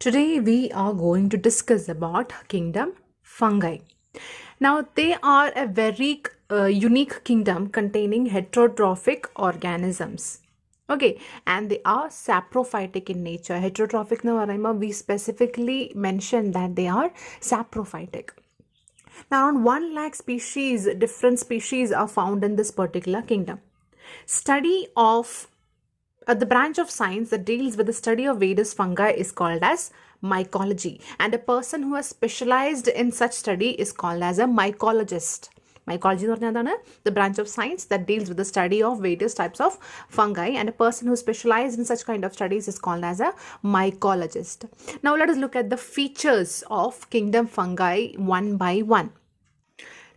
Today we are going to discuss about kingdom fungi. Now they are a very unique kingdom containing heterotrophic organisms. Okay, and they are saprophytic in nature. Heterotrophic na parayumbol we specifically mention that they are saprophytic. Now around 1 lakh species, different species are found in this particular kingdom. Study of the branch of science that deals with the study of various fungi is called as mycology, and a person who has specialized in such study is called as a mycologist. Mycology എന്ന് പറഞ്ഞാൽ എന്താണ്? The branch of science that deals with the study of various types of fungi, and a person who is specialized in such kind of studies is called as a mycologist. Now let us look at the features of kingdom fungi one by one.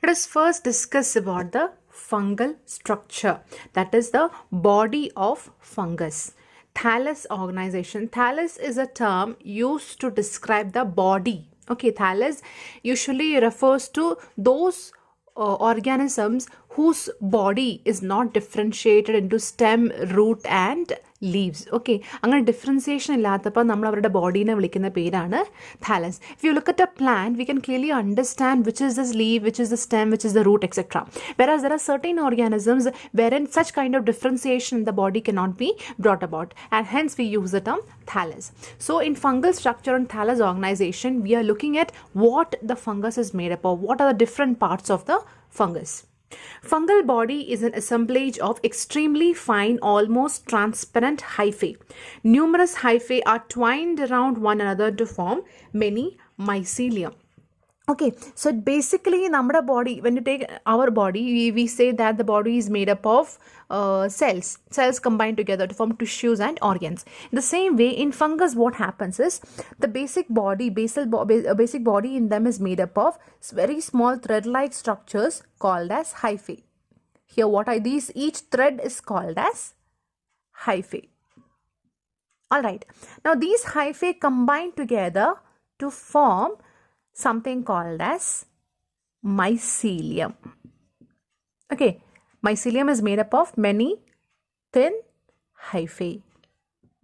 Let us first discuss about the fungal structure, that is the body of fungus. Thallus organization. Thallus is a term used to describe the body. Okay, thallus usually refers to those organisms whose body is not differentiated into stem, root and leaves. Okay, അങ്ങനെ differentiation ഇല്ലാത്തപ്പോൾ നമ്മൾ അവരുടെ ബോഡീനെ വിളിക്കുന്ന പേരാണ് thallus. If you look at a plant, we can clearly understand which is this leaf, which is the stem, which is the root, etc. Whereas there are certain organisms wherein such kind of differentiation in the body cannot be brought about, and hence we use the term thallus. So in fungal structure and thallus organization, we are looking at what the fungus is made up of, what are the different parts of the fungus. Fungal body is an assemblage of extremely fine, almost transparent hyphae. Numerous hyphae are twined around one another to form many mycelium. Okay, so basically നമ്മുടെ body, when you take our body, we say that the body is made up of cells combined together to form tissues and organs. In the same way, in fungus what happens is the basic body in them is made up of very small thread-like structures called as hyphae. Here what are these? Each thread is called as hyphae. Alright, now these hyphae combine together to form something called as mycelium. Okay, mycelium is made up of many thin hyphae.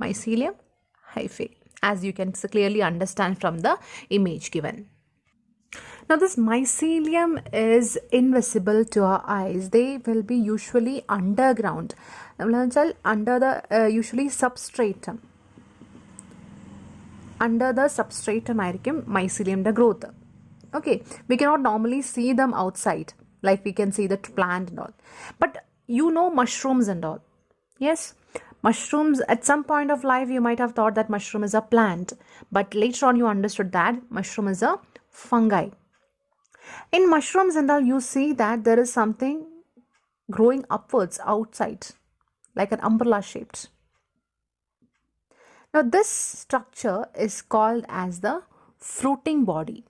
Mycelium hyphae, as you can clearly understand from the image given. Now this mycelium is invisible to our eyes. They will be usually underground, under the usually substratum. Under the substratum ആയിരിക്കും mycelium's growth. Okay, we cannot normally see them outside like we can see the plant and all. But you know mushrooms and all. Yes, mushrooms, at some point of life you might have thought that mushroom is a plant, but later on you understood that mushroom is a fungi. In mushrooms and all, you see that there is something growing upwards outside like an umbrella shaped. Now this structure is called as the fruiting body.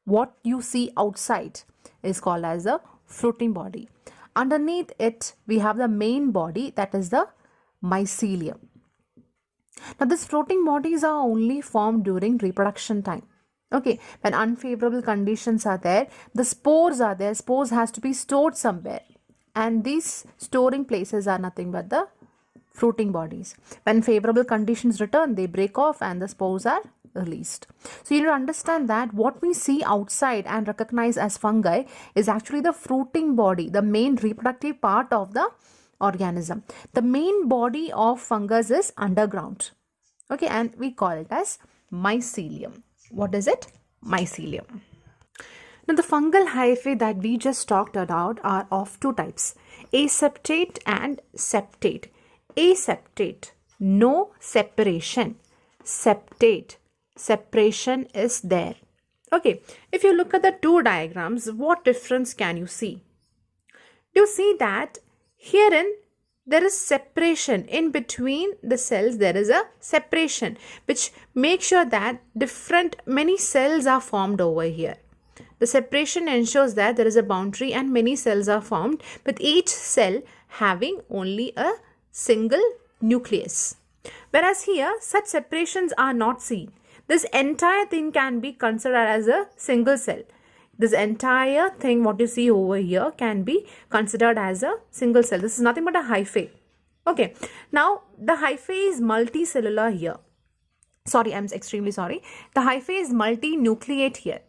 What you see outside is called as the fruiting body. Underneath it we have the main body, that is the mycelium. Now these fruiting bodies are only formed during reproduction time. Okay, when unfavorable conditions are there, the spores are there. Spores has to be stored somewhere, and these storing places are nothing but the fruiting bodies. When favorable conditions return, they break off and the spores are released. So you need to understand that what we see outside and recognize as fungi is actually the fruiting body, the main reproductive part of the organism. The main body of fungus is underground. Okay, and we call it as mycelium. What is it? Mycelium. Now the fungal hyphae that we just talked about are of two types, aseptate and septate. Aseptate, no separation. Septate, separation is there. Okay, if you look at the two diagrams, what difference can you see? You see that herein there is separation in between the cells. There is a separation which makes sure that many cells are formed over here. The separation ensures that there is a boundary and many cells are formed, with each cell having only a single nucleus. Whereas here such separations are not seen. This entire thing can be considered as a single cell. This entire thing what you see over here can be considered as a single cell. This is nothing but a hyphae. Okay, now the hyphae is multicellular here. Sorry, I'm extremely sorry. The hyphae is multinucleate here.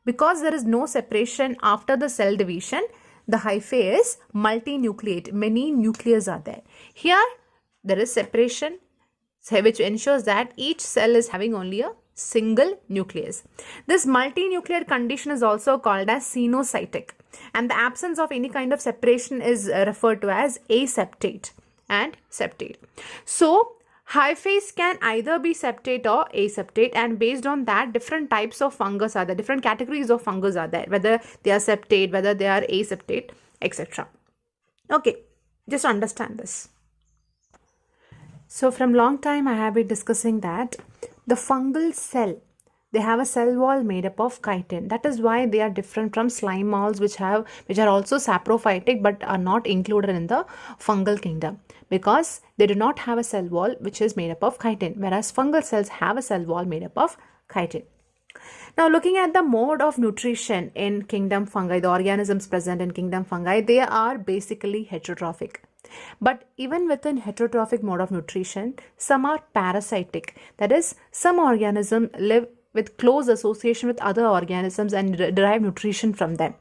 Because there is no separation after the cell division, the hyphae is multinucleate. Many nucleus are there. Here, there is separation, which ensures that each cell is having only a single nucleus. This multinuclear condition is also called as xenocytic, and the absence of any kind of separation is referred to as aseptate and septate. So, hyphae can either be septate or aseptate, and based on that, different types of fungus are there, different categories of fungus are there, whether they are septate, whether they are aseptate, etc. Okay, just understand this. So from long time I have been discussing that the fungal cell, they have a cell wall made up of chitin. That is why they are different from slime molds, which are also saprophytic but are not included in the fungal kingdom, because they do not have a cell wall which is made up of chitin, whereas fungal cells have a cell wall made up of chitin. Now, looking at the mode of nutrition in kingdom fungi, the organisms present in kingdom fungi, they are basically heterotrophic. But even within heterotrophic mode of nutrition, some are parasitic. That is, some organisms live with close association with other organisms and derive nutrition from them.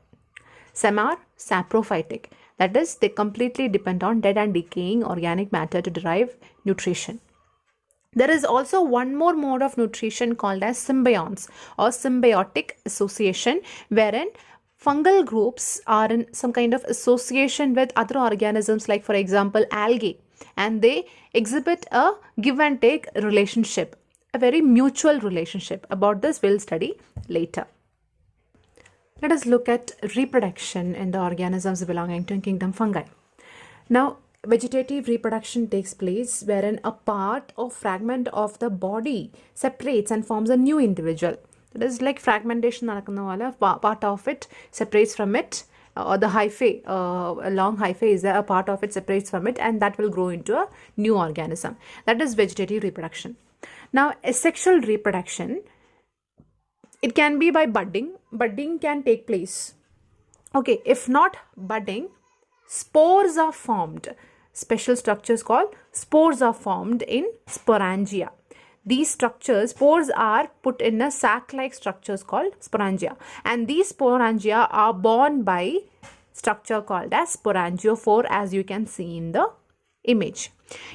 Some are saprophytic. That is, they completely depend on dead and decaying organic matter to derive nutrition. There is also one more mode of nutrition called as symbionts or symbiotic association, wherein fungal groups are in some kind of association with other organisms, like for example algae, and they exhibit a give and take relationship, a very mutual relationship. About this we'll study later. Let us look at reproduction in the organisms belonging to kingdom fungi. Now, vegetative reproduction takes place wherein a part or fragment of the body separates and forms a new individual. It is like fragmentation, part of it separates from it, or the hyphae, a long hyphae is there, a part of it separates from it, and that will grow into a new organism. That is vegetative reproduction. Now, asexual reproduction, it can be by budding. Budding can take place. Okay, if not budding, spores are formed. Special structures called spores are formed in sporangia. These structures, spores are put in a sac-like structures called sporangia, and these sporangia are borne by structure called as sporangiophore, as you can see in the image.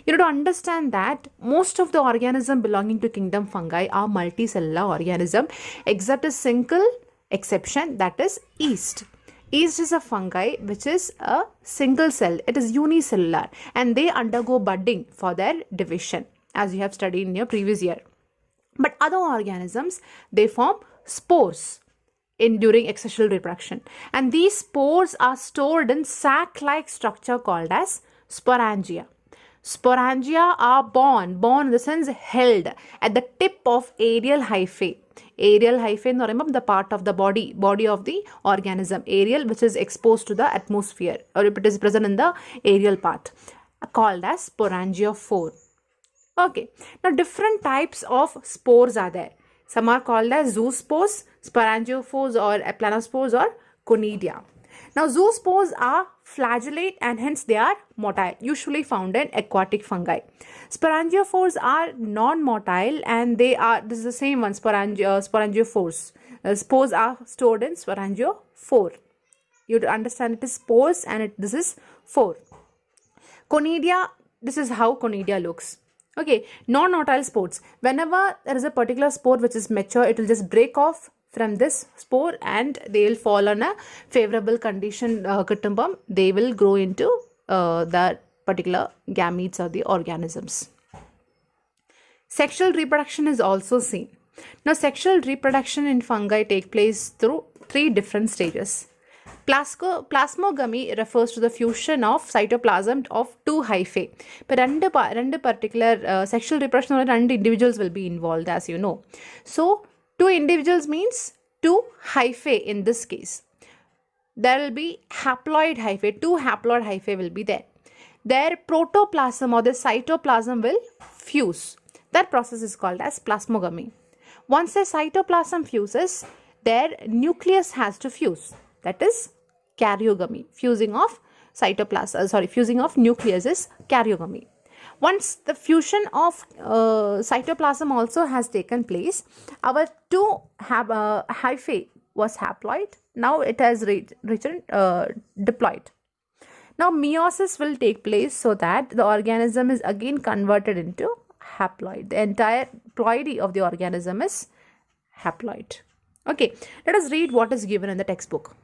You need to understand that most of the organisms belonging to kingdom fungi are multicellular organism, except a single exception, that is yeast. Yeast is a fungi which is a single cell. It is unicellular, and they undergo budding for their division, as you have studied in your previous year. But other organisms, they form spores during asexual reproduction, and these spores are stored in sac-like structure called as sporangia. Sporangia are born in the sense held at the tip of aerial hyphae. Aerial hyphae എന്ന് പറയുമ്പോൾ the part of the body of the organism, aerial, which is exposed to the atmosphere, or if it is present in the aerial part, called as sporangiophore. Okay, now different types of spores are there. Some are called as zoospores, sporangiophores, or planospores, or conidia. Now, zoospores are flagellate, and hence they are motile, usually found in aquatic fungi. Sporangiophores are non-motile, and they are, this is the same one, sporangiophores. Spores are stored in sporangiophore. You understand it is spores, and this is phore. Conidia, this is how conidia looks. Okay, non-motile spores. Whenever there is a particular spore which is mature, it will just break off from this spore and they will fall on a favorable condition. They will grow into that particular gametes or the organisms. Sexual reproduction is also seen. Now, sexual reproduction in fungi take place through 3 different stages. Plasmogamy refers to the fusion of cytoplasm of 2 hyphae. But two particular sexual reproduction, 2 individuals will be involved, as you know. So, 2 individuals means 2 hyphae in this case. There will be haploid hyphae, 2 haploid hyphae will be there. Their protoplasm or the cytoplasm will fuse. That process is called as plasmogamy. Once the cytoplasm fuses, their nucleus has to fuse. That is karyogamy. Fusing of nucleus is karyogamy. Once the fusion of cytoplasm also has taken place, our two hyphae was haploid. Now it has returned diploid. Now meiosis will take place so that the organism is again converted into haploid. The entire ploidy of the organism is haploid. Okay, let us read what is given in the textbook.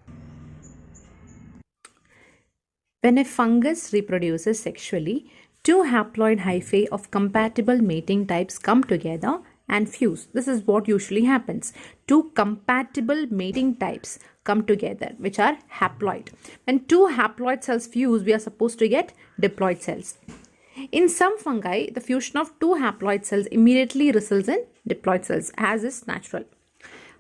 When a fungus reproduces sexually, two haploid hyphae of compatible mating types come together and fuse. This is what usually happens. Two compatible mating types come together, which are haploid. When two haploid cells fuse, we are supposed to get diploid cells. In some fungi, the fusion of two haploid cells immediately results in diploid cells, as is natural.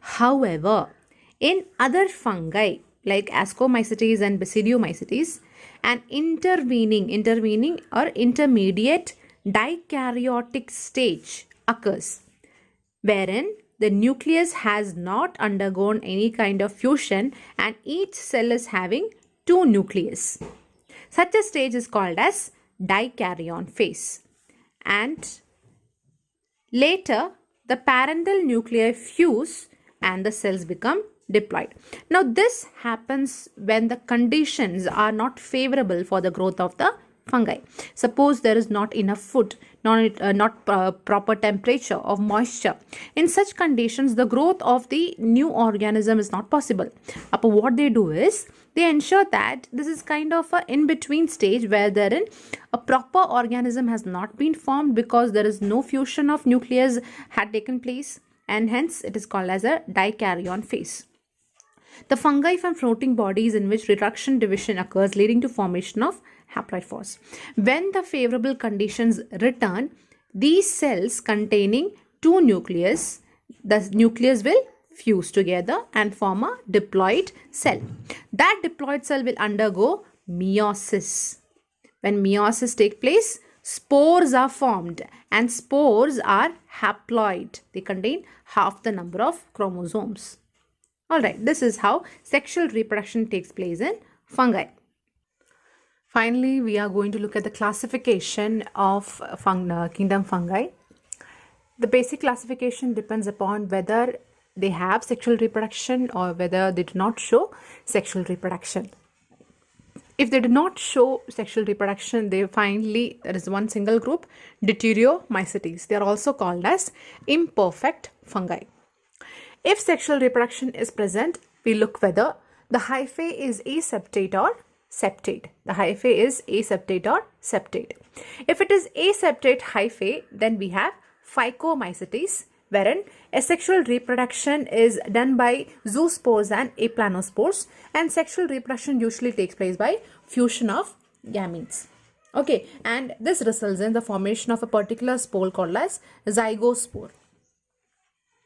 However, in other fungi like Ascomycetes and Basidiomycetes, an intervening or intermediate dikaryotic stage occurs, wherein the nucleus has not undergone any kind of fusion and each cell is having two nucleus. Such a stage is called as dikaryon phase. And later, the parental nuclei fuse and the cells become diploid. Now, this happens when the conditions are not favorable for the growth of the fungi. Suppose there is not enough food, not proper temperature of moisture. In such conditions, the growth of the new organism is not possible. But what they do is they ensure that this is kind of an in-between stage where therein a proper organism has not been formed because there is no fusion of nucleus had taken place, and hence it is called as a dikaryon phase. The fungi form floating bodies in which reduction division occurs, leading to formation of haploid forms. When the favorable conditions return, these cells containing two nucleus, the nucleus will fuse together and form a diploid cell. That diploid cell will undergo meiosis. When meiosis takes place, spores are formed, and spores are haploid. They contain half the number of chromosomes. Alright, this is how sexual reproduction takes place in fungi. Finally, we are going to look at the classification of kingdom fungi. The basic classification depends upon whether they have sexual reproduction or whether they do not show sexual reproduction. If they do not show sexual reproduction, there is one single group, Deuteriomycetes. They are also called as imperfect fungi. If sexual reproduction is present, we look whether the hyphae is aseptate or septate. The hyphae is aseptate or septate. If it is aseptate hyphae, then we have Phycomycetes, wherein asexual reproduction is done by zoospores and aplanospores, and sexual reproduction usually takes place by fusion of gametes. Okay, and this results in the formation of a particular spore called as zygospore.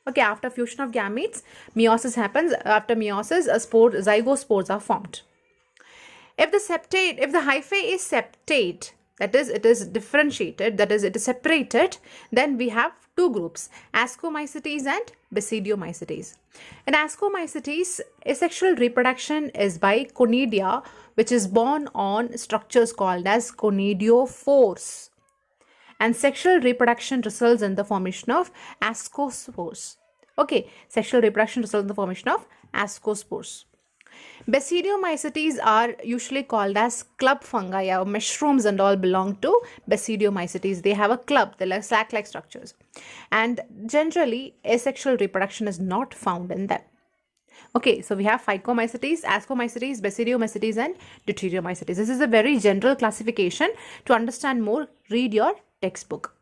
Okay, after fusion of gametes, meiosis happens. After meiosis, zygospores are formed. If the hyphae is septate, that is, it is differentiated, that is, it is separated, then we have two groups, Ascomycetes and Basidiomycetes. In Ascomycetes, asexual reproduction is by conidia, which is born on structures called as conidiophores. And sexual reproduction results in the formation of ascospores. Okay, sexual reproduction results in the formation of ascospores. Basidiomycetes are usually called as club fungi, or mushrooms and all belong to Basidiomycetes. They have a club, they are sac-like structures. And generally, asexual reproduction is not found in them. Okay, so we have Phycomycetes, Ascomycetes, Basidiomycetes and Deuteriomycetes. This is a very general classification. To understand more, read your textbook.